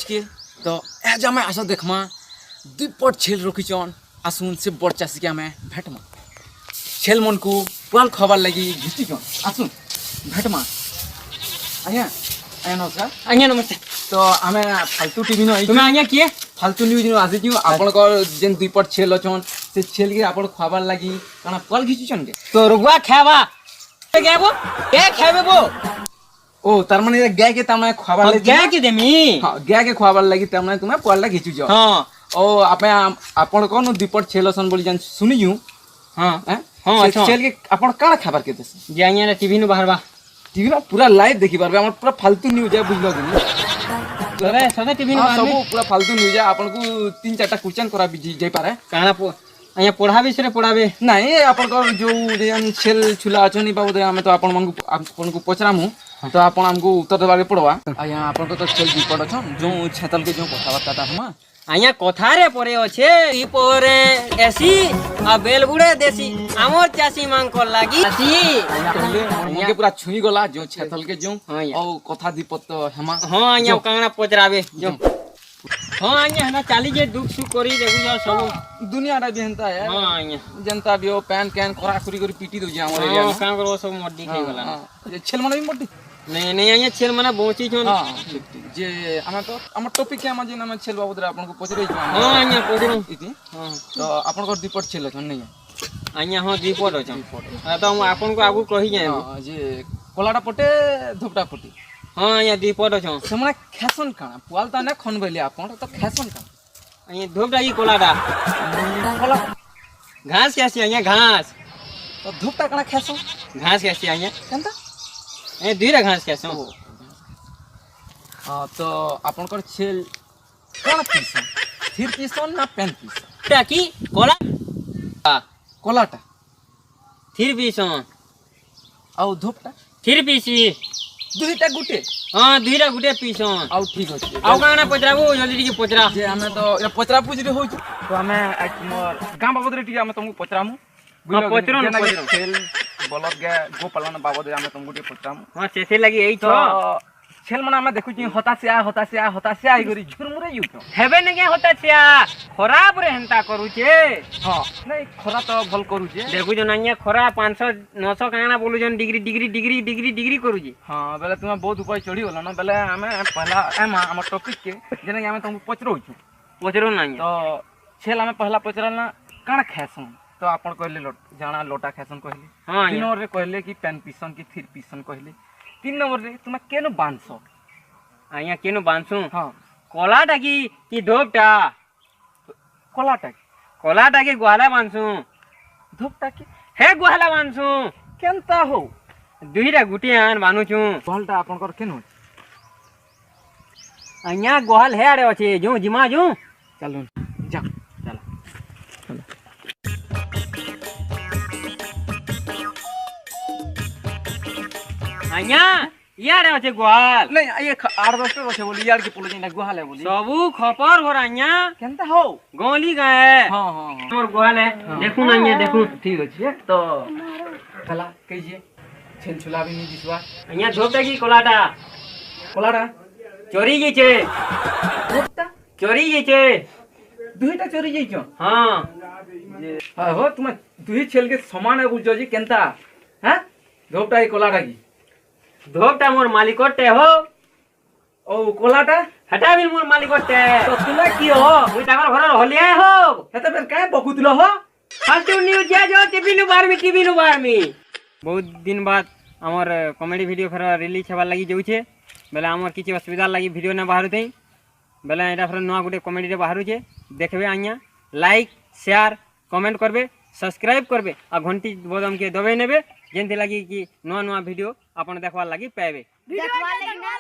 आज के तो आज आम आस देखमा दुई पट छेल रखीचन आसुन से बड़ चाषी के आम भेटमा छेल मन को पुआल खबार लगी घिचीचन आसुन भेटमा आज्ञा आज्ञा नमस्कार। आज्ञा नमस्ते। तो आम फालतू टीवी न तुम्हें आज्ञा किए फालतू न्यूज न आसी आपन जेन दुई पट छेल अच्छन से छेल के आप खबार लगी काना पुआल घिचीचन के तो रुआ खावा क्या वो क्या खावे वो ओ तार माने गाय के तार खबार लगी क्या के देमी हां गाय के खबार लगी तार माने तुम्हें पुआल घिचू जाओ। हां ओ आपे आपन कोन दुई पट छेल असन बोली जान सुनियु। हां हां हां अच्छा छेल के आपन काना खबर के देस जे आज्ञा टीवी नु बाहर बा टीवी में पूरा लाइव देखि पारबे हमर पूरा फालतू न्यूज है बुझलो कि अरे सदा टीवी नु बाहर सब में पूरा फालतू न्यूज है आपन को तीन चारटा क्वेश्चन करा भी जाई पारे काना आज्ञा पढ़ा विषय पढ़ावे नहीं आपन को जो जेन छेल छुला अछनी बाबू हमें तो आपन को पचरामु तो आपन हमको उत्तर देबाके पड़वा। आया आपन को तो छेल विपद अछन जो छेतल के जो कथावार्ता हम आज्ञा कथारे परे अच्छे ई परे एसी आ बेलबुड़े देसी हमर चासी मांग को लागी आसी मगे पूरा छुई गला जो छेतल के जो हां ओ कथा दीपत तो हेमा हां आज्ञा कांगना पचरावे जो हां आज्ञा हना चाली जे दुख सुख करी देखु जा सब दुनिया रे जेंता है हां आज्ञा जनता भी हो पैन कैन करा करी करी पीटी दो जे हमर एरिया में कां करो सब मड्डी खाई गला ये छेल मन भी मोटी नहीं नहीं आज्ञा छेल मना बोची छन हां ठीक ठीक जे हम तो हम टॉपिक के हम जे नाम छेल बाबू आपन को पचरे छ हां आज्ञा पचरो इति हां तो आपन को दीपट छेल छ नहीं आज्ञा हां दीपट छ तो हम आपन को आगु कहि जाय हां जे कोलाडा पटे धुपटा पटी हां आज्ञा दीपट छ से माने खेसन काना पुआल त ने खन बेली आपन तो खेसन काना आज्ञा धोबडा की कोलाडा कोला घास कैसी आज्ञा घास तो धुपटा काना खेसन घास कैसी आज्ञा केनता ए धीरे घास कैसे हां तो आपन को छेल काना पीसन थिर पीसन ना पेन पीसन टाकी कोला कोलाटा थिर पीसन आउ धुपटा थिर पीसी दुईटा गुटे हां धीरे गुटे पीसन आउ ठीक अछि आउ काना पचराबो जल्दी टिके पचरा जे हमें तो ये पचरा पूछ रे होई तो हमें मोर गां बाबद रे टिके हमें तुमको पचरामु हां पचरो न पचरो खेल बलद गे गो पालन बाबद रे हमें तुमको टिके पचरामु हां सेसे लगी एई तो छ छेल मना हमें देखु छी हतासिया आई गरी झुरमुरे यु तो हेबे न के होता छया खराब रे हंता करू छे हां नहीं खरा तो भल करू छे देखु जन अन्य खरा 500 900 काना बोलु जन डिग्री करू छी हां बेले तुम बहुत ऊपर चढ़ी गलो ना बेले हमें पहला एमा हमर टॉपिक के जेने हमें तुमको पचरो छु पचरो ना तो छेल हमें पहला पचराना काना खेसन तो आपन कहले जाना लोटा खेसन कहले हां तीन नंबर रे कहले कि पेन पीसन की थिर पीसन कहले तीन नंबर रे तुम केनो बांधसो आया केनो बांसु हां कोलाटा की धोपटा कोलाटा की गुहाला बांसु धुपटा की हे गुहाला बांसु केनता हो दुईटा गुटी आन बानु छु बलटा आपन कर केनो आया गुहाल हे आरे अछि जो जिमा जो चलो जा चला आया यारे अछि गुहाल नहीं ये 8-10 टा रछे बोली यार के पोलो जिना गुहाल है बोली सबु खपर घर आया केनता हो गोली गए हां हां मोर गुहाल है देखु ना ये देखु ठीक अछि तो कला कहिए छेल छुला भी नहीं दिसवा आया धोपटा की कोलाटा कोलाडा चोरी गी छे धुपटा चोरी गी छे दुईटा चोरी जाइछो हां हां हो तुम दुई छेल के समान है बुझो जी केनता हैं धोपटा ही कोलाडा की धोपटा मोर मालिकोटे हो ओ कोलाटा हटा भी मोर मालिकोटे तो तुला की हो मुई ताकर घर होलिया हो हेते बेर काय बकुतलो हो फालतू न्यूज जा जो टीवी नु बार में बहुत दिन बाद हमर कॉमेडी वीडियो फेर रिलीज हेबा लागि जाउ छे बेले हमर किछि असुविधा लागि वीडियो न बाहरु थई बेले एटा फेर नवा गुटे कॉमेडी रे बाहरु छे देखबे आइया लाइक शेयर कमेंट करबे सब्सक्राइब करबे आ घंटी बदम के दबे नेबे जेंति लागि कि नवा वीडियो आपण देखवा लागि पाएबे देखवा लागि ना